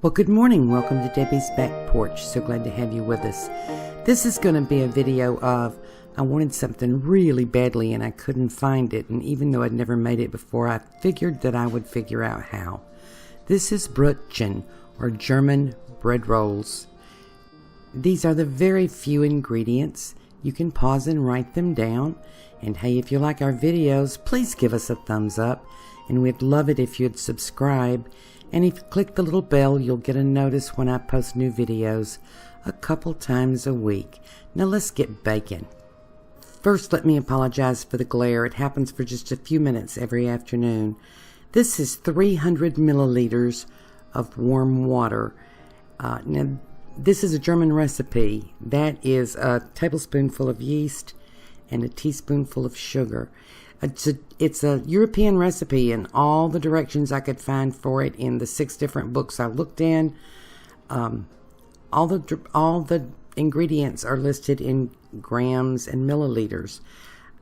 Well, good morning. Welcome to Debbie's Back Porch. So glad to have you with us. This is going to be a video of, I wanted something really badly and I couldn't find it. And even though I'd never made it before, I figured that I would figure out how. This is Broetchen, or German bread rolls. These are the very few ingredients. You can pause and write them down. And hey, if you like our videos, please give us a thumbs up. And we'd love it if you'd subscribe. And if you click the little bell, you'll get a notice when I post new videos a couple times a week. Now let's get baking. First, let me apologize for the glare. It happens for just a few minutes every afternoon. This is 300 milliliters of warm water. Now, this is a German recipe. That is a tablespoonful of yeast and a teaspoonful of sugar. It's a European recipe, and all the directions I could find for it in the 6 different books I looked in, all the ingredients are listed in grams and milliliters.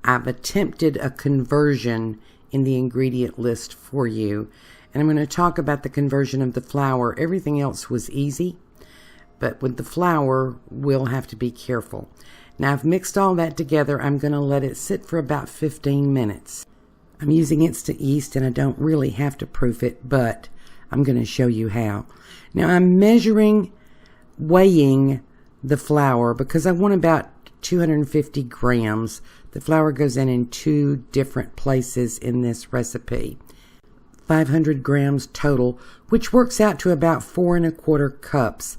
I've attempted a conversion in the ingredient list for you, and I'm going to talk about the conversion of the flour. Everything else was easy, but with the flour, we'll have to be careful. Now I've mixed all that together. I'm going to let it sit for about 15 minutes. I'm using instant yeast and I don't really have to proof it, but I'm going to show you how. Now I'm weighing the flour because I want about 250 grams. The flour goes in 2 different places in this recipe. 500 grams total, which works out to about 4 1/4 cups.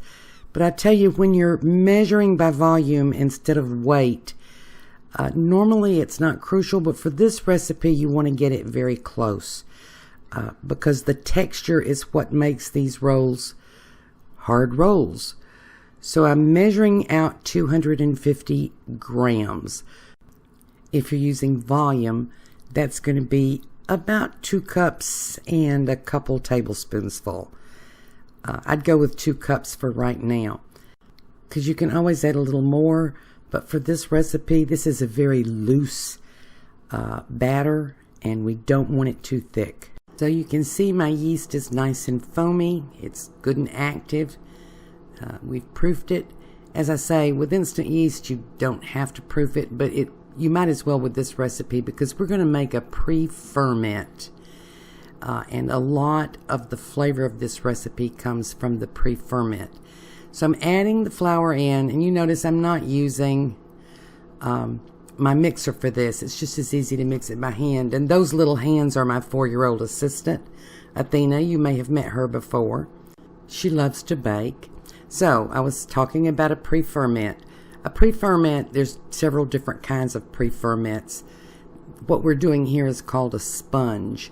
But I tell you, when you're measuring by volume instead of weight, normally it's not crucial, but for this recipe you want to get it very close because the texture is what makes these rolls hard rolls. So I'm measuring out 250 grams. If you're using volume, that's going to be about 2 cups and a couple tablespoons full. I'd go with 2 cups for right now, because you can always add a little more, but for this recipe, this is a very loose batter, and we don't want it too thick. So you can see my yeast is nice and foamy. It's good and active. We've proofed it. As I say, with instant yeast, you don't have to proof it, but you might as well with this recipe, because we're going to make a pre-ferment. And a lot of the flavor of this recipe comes from the pre-ferment. So I'm adding the flour in, and you notice I'm not using my mixer for this. It's just as easy to mix it by hand. And those little hands are my 4-year-old assistant, Athena. You may have met her before. She loves to bake. So I was talking about a pre-ferment. A pre-ferment, there's several different kinds of pre-ferments. What we're doing here is called a sponge.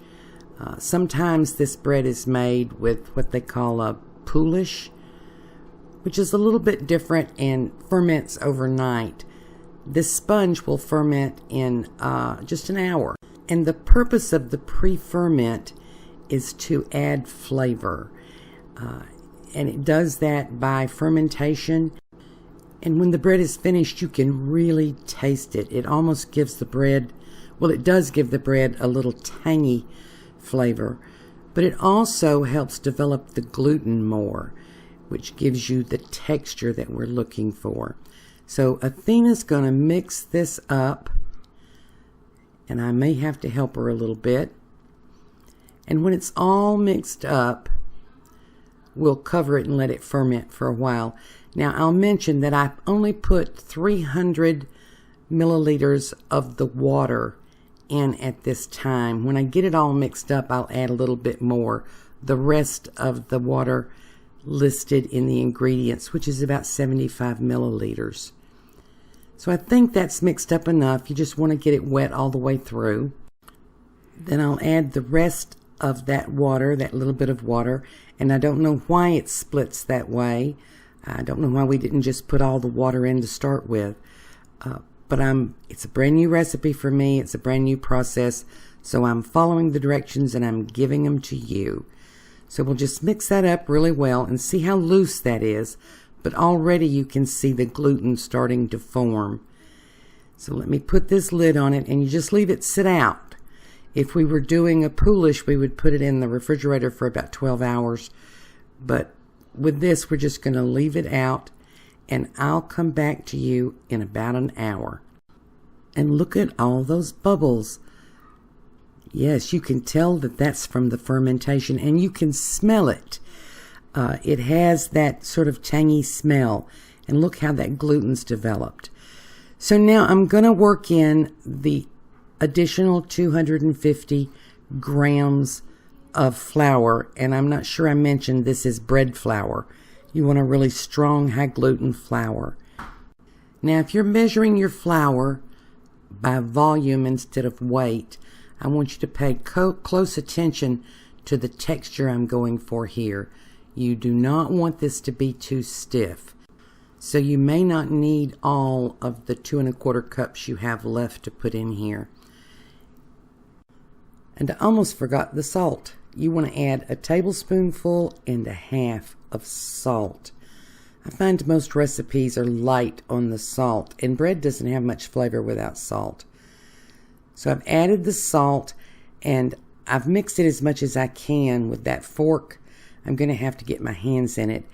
Sometimes this bread is made with what they call a poolish, which is a little bit different and ferments overnight. This sponge will ferment in just an hour. And the purpose of the pre-ferment is to add flavor. And it does that by fermentation. And when the bread is finished, you can really taste it. It almost gives the bread, well, it does give the bread a little tangy flavor, but it also helps develop the gluten more, which gives you the texture that we're looking for. So Athena's going to mix this up, and I may have to help her a little bit. And when it's all mixed up, we'll cover it and let it ferment for a while. Now I'll mention that I've only put 300 milliliters of the water in at this time. When I get it all mixed up, I'll add a little bit more. The rest of the water listed in the ingredients, which is about 75 milliliters. So I think that's mixed up enough. You just want to get it wet all the way through. Then I'll add the rest of that water, that little bit of water, and I don't know why it splits that way. I don't know why we didn't just put all the water in to start with. But it's a brand new recipe for me. It's a brand new process. So I'm following the directions and I'm giving them to you. So we'll just mix that up really well and see how loose that is. But already you can see the gluten starting to form. So let me put this lid on it, and you just leave it sit out. If we were doing a poolish, we would put it in the refrigerator for about 12 hours. But with this, we're just going to leave it out, and I'll come back to you in about an hour. And look at all those bubbles. Yes, you can tell that that's from the fermentation, and you can smell it. It has that sort of tangy smell, and look how that gluten's developed. So now I'm going to work in the additional 250 grams of flour, and I'm not sure I mentioned this is bread flour. You want a really strong, high gluten flour. Now, if you're measuring your flour by volume instead of weight, I want you to pay close attention to the texture I'm going for here. You do not want this to be too stiff. So you may not need all of the 2 1/4 cups you have left to put in here. And I almost forgot the salt. You want to add a tablespoonful and a half of salt. I find most recipes are light on the salt, and bread doesn't have much flavor without salt. So I've added the salt, and I've mixed it as much as I can with that fork. I'm going to have to get my hands in it,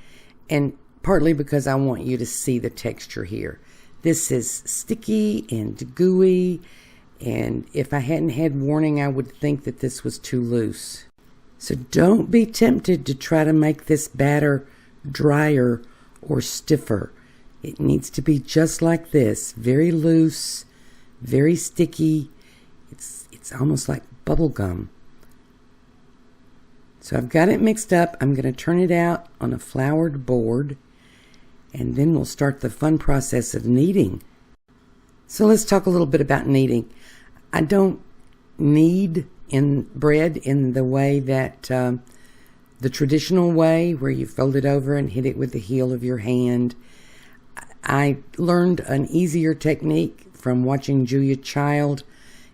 and partly because I want you to see the texture here. This is sticky and gooey, and if I hadn't had warning, I would think that this was too loose. So don't be tempted to try to make this batter drier or stiffer. It needs to be just like this, very loose, very sticky. It's almost like bubble gum. So I've got it mixed up. I'm going to turn it out on a floured board, and then we'll start the fun process of kneading. So let's talk a little bit about kneading. I don't knead in bread in the way that the traditional way, where you fold it over and hit it with the heel of your hand. I learned an easier technique from watching Julia Child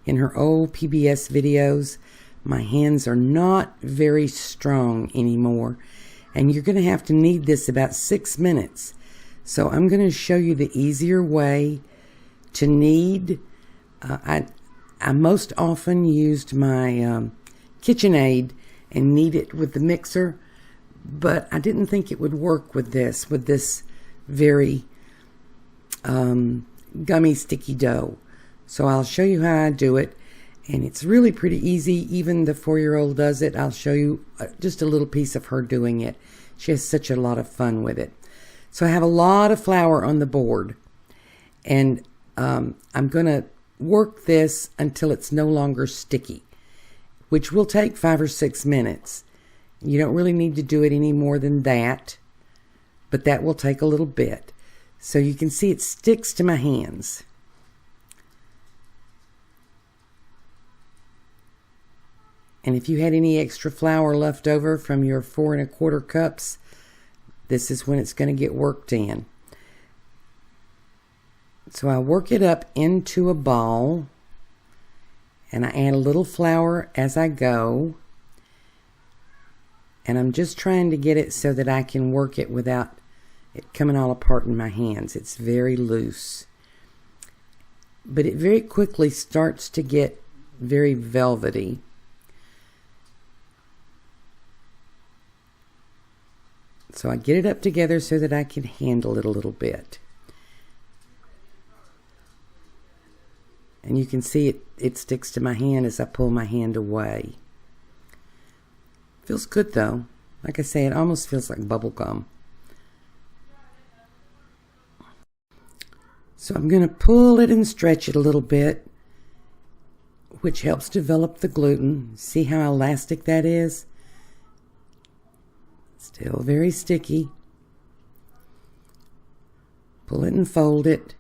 in her old PBS videos. My hands are not very strong anymore, and you're going to have to knead this about 6 minutes. So I'm going to show you the easier way to knead. I most often used my KitchenAid and knead it with the mixer, but I didn't think it would work with this very gummy, sticky dough. So I'll show you how I do it, and it's really pretty easy. Even the 4-year-old does it. I'll show you just a little piece of her doing it. She has such a lot of fun with it. So I have a lot of flour on the board, and I'm going to work this until it's no longer sticky, which will take 5 or 6 minutes. You don't really need to do it any more than that, but that will take a little bit. So you can see it sticks to my hands. And if you had any extra flour left over from your 4 1/4 cups, this is when it's going to get worked in. So I work it up into a ball, and I add a little flour as I go. And I'm just trying to get it so that I can work it without it coming all apart in my hands. It's very loose. But it very quickly starts to get very velvety. So I get it up together so that I can handle it a little bit. And you can see it sticks to my hand as I pull my hand away. Feels good though. Like I say, it almost feels like bubble gum. So I'm going to pull it and stretch it a little bit, which helps develop the gluten. See how elastic that is? Still very sticky. Pull it and fold it.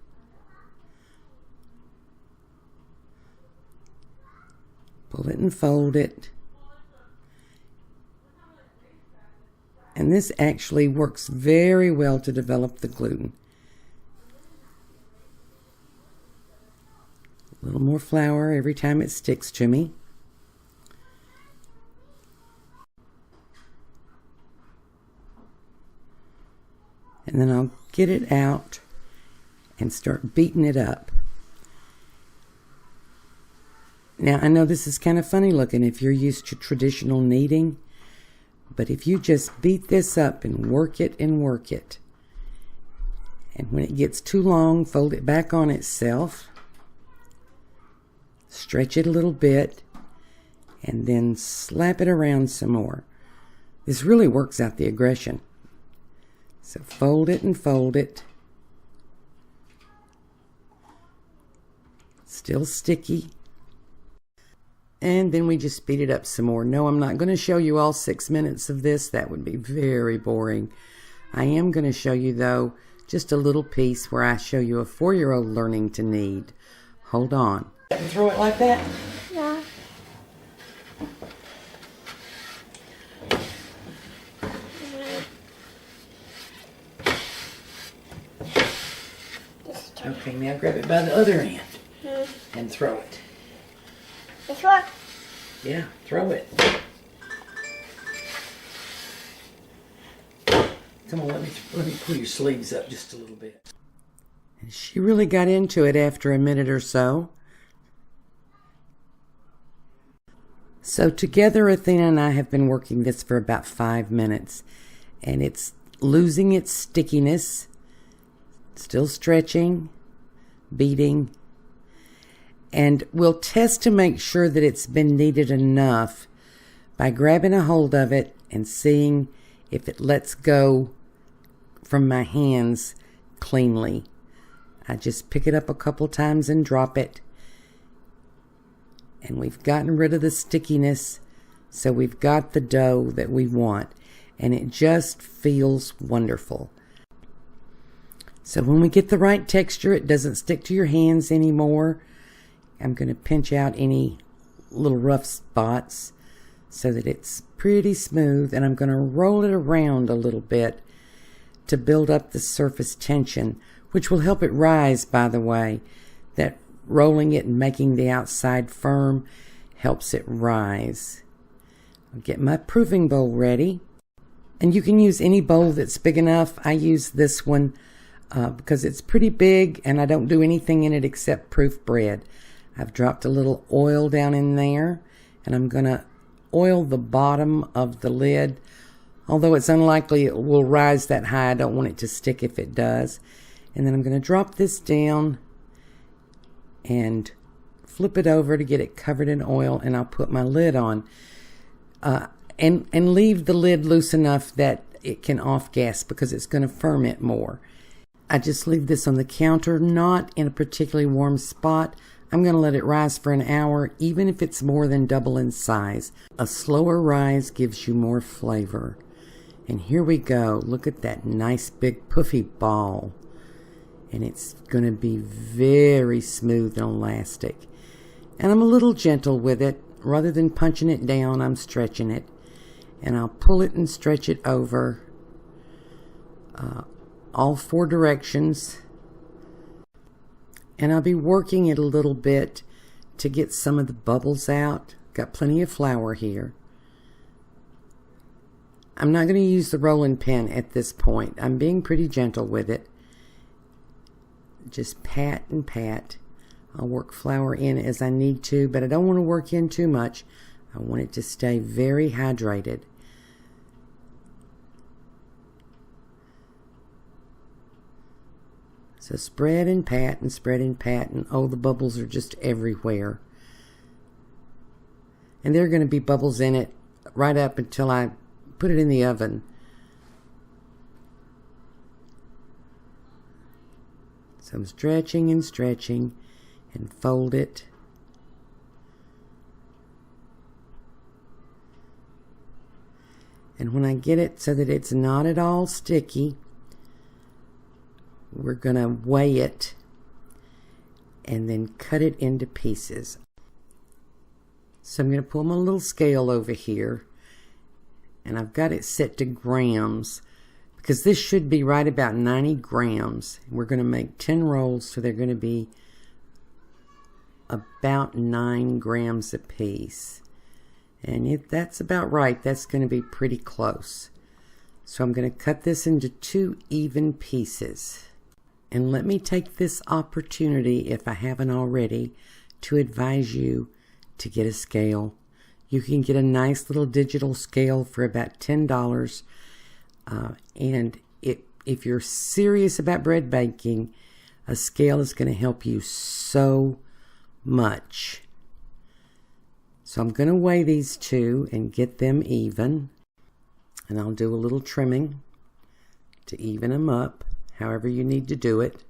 Pull it and fold it. And this actually works very well to develop the gluten. A little more flour every time it sticks to me. And then I'll get it out and start beating it up. Now, I know this is kind of funny looking if you're used to traditional kneading, But if you just beat this up and work it, and when it gets too long, fold it back on itself, stretch it a little bit, and then slap it around some more. This really works out the aggression. So fold it and fold it. Still sticky. And then we just speed it up some more. No, I'm not going to show you all 6 minutes of this. That would be very boring. I am going to show you, though, just a little piece where I show you a 4-year-old learning to knead. Hold on. Throw it like that? Yeah. Okay, now grab it by the other end and throw it. This one? Yeah, throw it. Come on, let me pull your sleeves up just a little bit. And she really got into it after a minute or so. So together, Athena and I have been working this for about 5 minutes, and it's losing its stickiness, still stretching, beating, and we'll test to make sure that it's been kneaded enough by grabbing a hold of it and seeing if it lets go from my hands cleanly. I just pick it up a couple times and drop it. And we've gotten rid of the stickiness, so we've got the dough that we want. And it just feels wonderful. So when we get the right texture, it doesn't stick to your hands anymore. I'm going to pinch out any little rough spots so that it's pretty smooth. And I'm going to roll it around a little bit to build up the surface tension, which will help it rise, by the way. That rolling it and making the outside firm helps it rise. I'll get my proofing bowl ready. And you can use any bowl that's big enough. I use this one because it's pretty big and I don't do anything in it except proof bread. I've dropped a little oil down in there, and I'm going to oil the bottom of the lid. Although it's unlikely it will rise that high, I don't want it to stick if it does. And then I'm going to drop this down and flip it over to get it covered in oil, and I'll put my lid on. And leave the lid loose enough that it can off-gas because it's going to ferment more. I just leave this on the counter, not in a particularly warm spot. I'm going to let it rise for an hour, even if it's more than double in size. A slower rise gives you more flavor. And here we go. Look at that nice big puffy ball. And it's going to be very smooth and elastic. And I'm a little gentle with it. Rather than punching it down, I'm stretching it. And I'll pull it and stretch it over all 4 directions. And I'll be working it a little bit to get some of the bubbles out. Got plenty of flour here. I'm not going to use the rolling pin at this point. I'm being pretty gentle with it. Just pat and pat. I'll work flour in as I need to, but I don't want to work in too much. I want it to stay very hydrated. So spread and pat and spread and pat, and oh, the bubbles are just everywhere. And there are going to be bubbles in it right up until I put it in the oven. So I'm stretching and stretching and fold it. And when I get it so that it's not at all sticky, we're going to weigh it and then cut it into pieces. So I'm going to pull my little scale over here, and I've got it set to grams because this should be right about 90 grams. We're going to make 10 rolls, so they're going to be about 9 grams a piece. And if that's about right, that's going to be pretty close. So I'm going to cut this into 2 even pieces. And let me take this opportunity, if I haven't already, to advise you to get a scale. You can get a nice little digital scale for about $10. And if you're serious about bread baking, a scale is going to help you so much. So I'm going to weigh these two and get them even. And I'll do a little trimming to even them up, however you need to do it.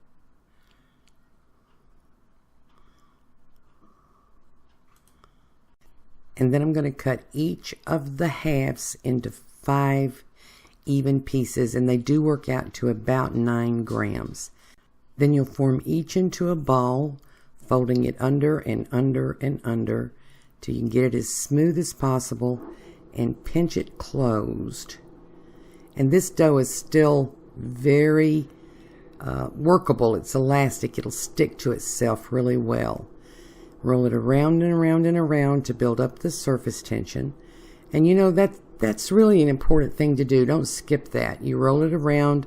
And then I'm going to cut each of the halves into 5 even pieces, and they do work out to about 9 grams. Then you'll form each into a ball, folding it under and under and under till you can get it as smooth as possible and pinch it closed. And this dough is still very workable. It's elastic. It'll stick to itself really well. Roll it around and around and around to build up the surface tension. And you know, that's really an important thing to do. Don't skip that. You roll it around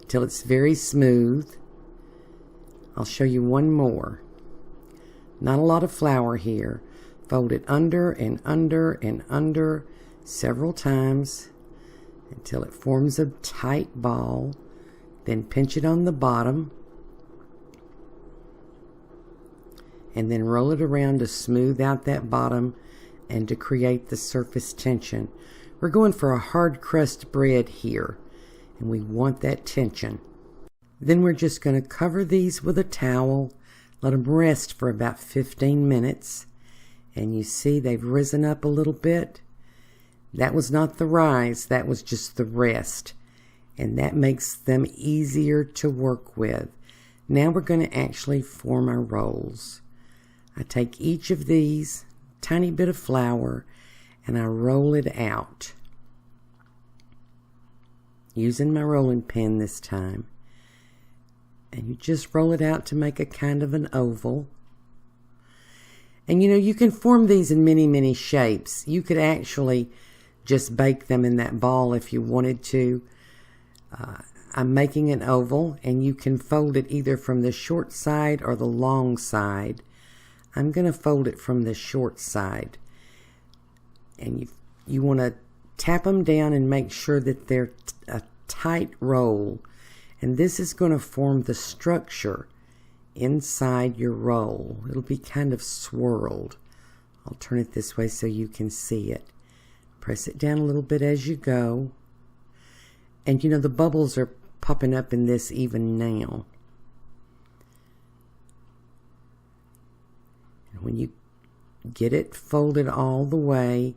till it's very smooth. I'll show you one more. Not a lot of flour here. Fold it under and under and under several times until it forms a tight ball. Then pinch it on the bottom. And then roll it around to smooth out that bottom and to create the surface tension. We're going for a hard crust bread here, and we want that tension. Then we're just going to cover these with a towel, let them rest for about 15 minutes. And you see they've risen up a little bit. That was not the rise, that was just the rest. And that makes them easier to work with. Now we're going to actually form our rolls. I take each of these, tiny bit of flour, and I roll it out. Using my rolling pin this time. And you just roll it out to make a kind of an oval. And you know, you can form these in many, many shapes. You could actually just bake them in that ball if you wanted to. I'm making an oval, and you can fold it either from the short side or the long side. I'm going to fold it from the short side. And you want to tap them down and make sure that they're a tight roll. And this is going to form the structure inside your roll. It'll be kind of swirled. I'll turn it this way so you can see it. Press it down a little bit as you go. And you know, the bubbles are popping up in this even now. And when you get it folded all the way,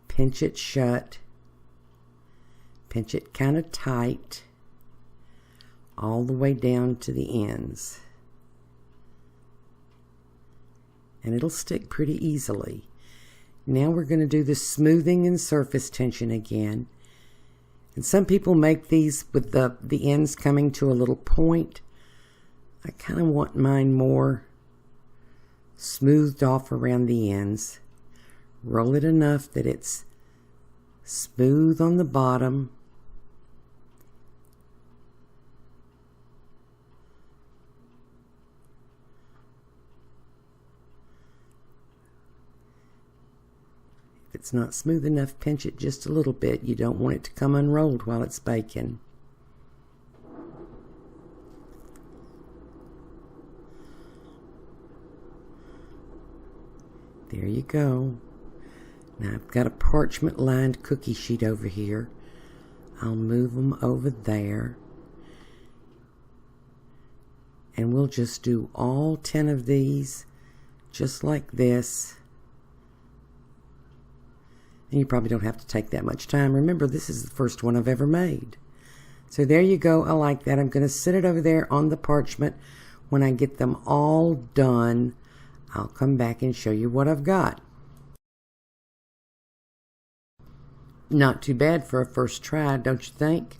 pinch it shut. Pinch it kind of tight all the way down to the ends. And it'll stick pretty easily. Now we're going to do the smoothing and surface tension again. And some people make these with the ends coming to a little point. I kind of want mine more smoothed off around the ends. Roll it enough that it's smooth on the bottom. If it's not smooth enough, pinch it just a little bit. You don't want it to come unrolled while it's baking. There you go. Now I've got a parchment lined cookie sheet over here. I'll move them over there. And we'll just do all 10 of these just like this. And you probably don't have to take that much time. Remember, this is the first one I've ever made. So there you go. I like that. I'm going to sit it over there on the parchment. When I get them all done, I'll come back and show you what I've got. Not too bad for a first try, don't you think?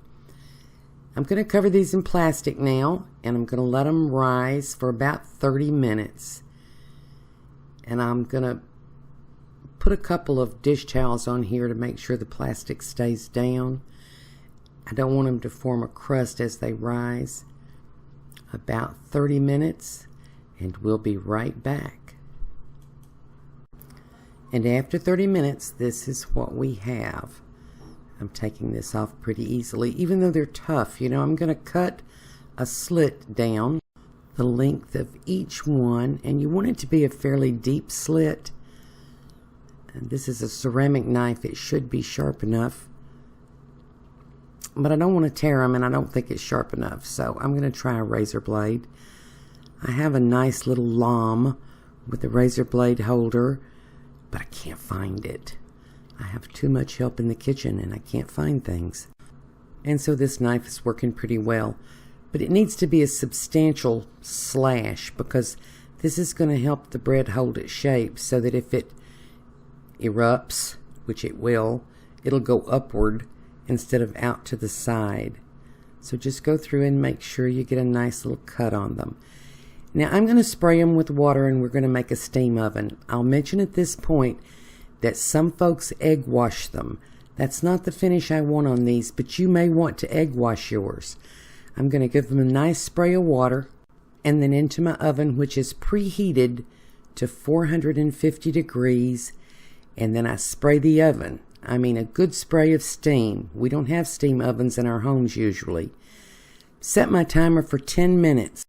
I'm going to cover these in plastic now, and I'm going to let them rise for about 30 minutes. And I'm going to put a couple of dish towels on here to make sure the plastic stays down. I don't want them to form a crust as they rise. About 30 minutes, and we'll be right back. And after 30 minutes, this is what we have. I'm taking this off pretty easily, even though they're tough. You know, I'm going to cut a slit down the length of each one, and you want it to be a fairly deep slit. And this is a ceramic knife. It should be sharp enough. But I don't want to tear them, and I don't think it's sharp enough, so I'm going to try a razor blade. I have a nice little lom with a razor blade holder, but I can't find it. I have too much help in the kitchen, and I can't find things. And so this knife is working pretty well, but it needs to be a substantial slash, because this is going to help the bread hold its shape, so that if it erupts, which it will, it'll go upward instead of out to the side. So just go through and make sure you get a nice little cut on them. Now I'm going to spray them with water, and we're going to make a steam oven. I'll mention at this point that some folks egg wash them. That's not the finish I want on these, but you may want to egg wash yours. I'm going to give them a nice spray of water, and then into my oven, which is preheated to 450 degrees, and then I spray the oven. I mean, a good spray of steam. We don't have steam ovens in our homes usually. Set my timer for 10 minutes.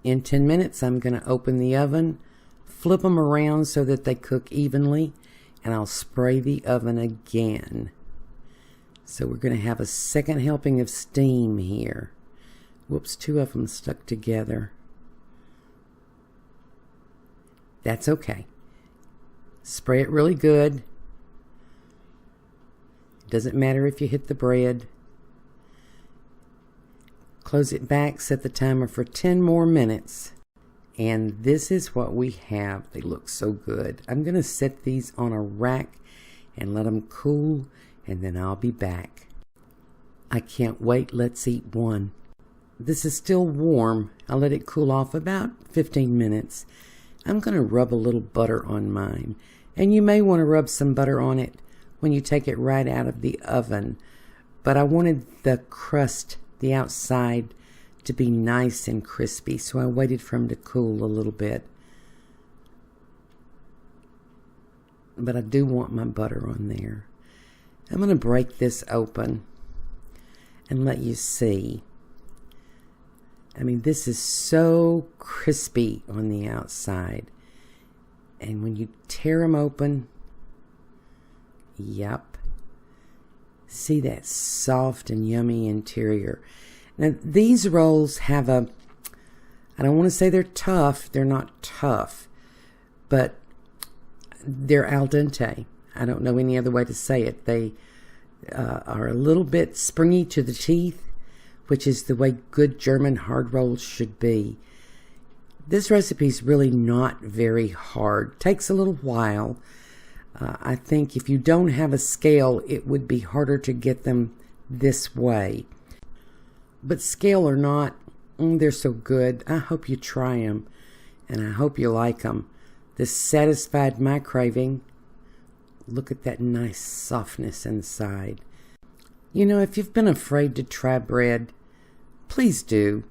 In 10 minutes, I'm going to open the oven, flip them around so that they cook evenly, and I'll spray the oven again. So we're going to have a second helping of steam here. Whoops, two of them stuck together. That's okay. Spray it really good. Doesn't matter if you hit the bread. Close it back, set the timer for 10 more minutes. And this is what we have. They look so good. I'm going to set these on a rack and let them cool, and then I'll be back. I can't wait. Let's eat one. This is still warm. I'll let it cool off about 15 minutes. I'm going to rub a little butter on mine. And you may want to rub some butter on it when you take it right out of the oven. But I wanted the crust, the outside, to be nice and crispy, so I waited for them to cool a little bit. But I do want my butter on there. I'm going to break this open and let you see. I mean, this is so crispy on the outside. And when you tear them open, yep. See that soft and yummy interior. Now, these rolls have I don't want to say they're tough. They're not tough. But they're al dente. I don't know any other way to say it. They are a little bit springy to the teeth, which is the way good German hard rolls should be. This recipe is really not very hard. Takes a little while. I think if you don't have a scale, it would be harder to get them this way. But scale or not, they're so good. I hope you try them, and I hope you like them. This satisfied my craving. Look at that nice softness inside. You know, if you've been afraid to try bread, please do.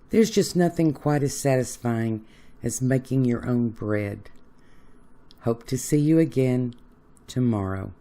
There's just nothing quite as satisfying as making your own bread. Hope to see you again tomorrow.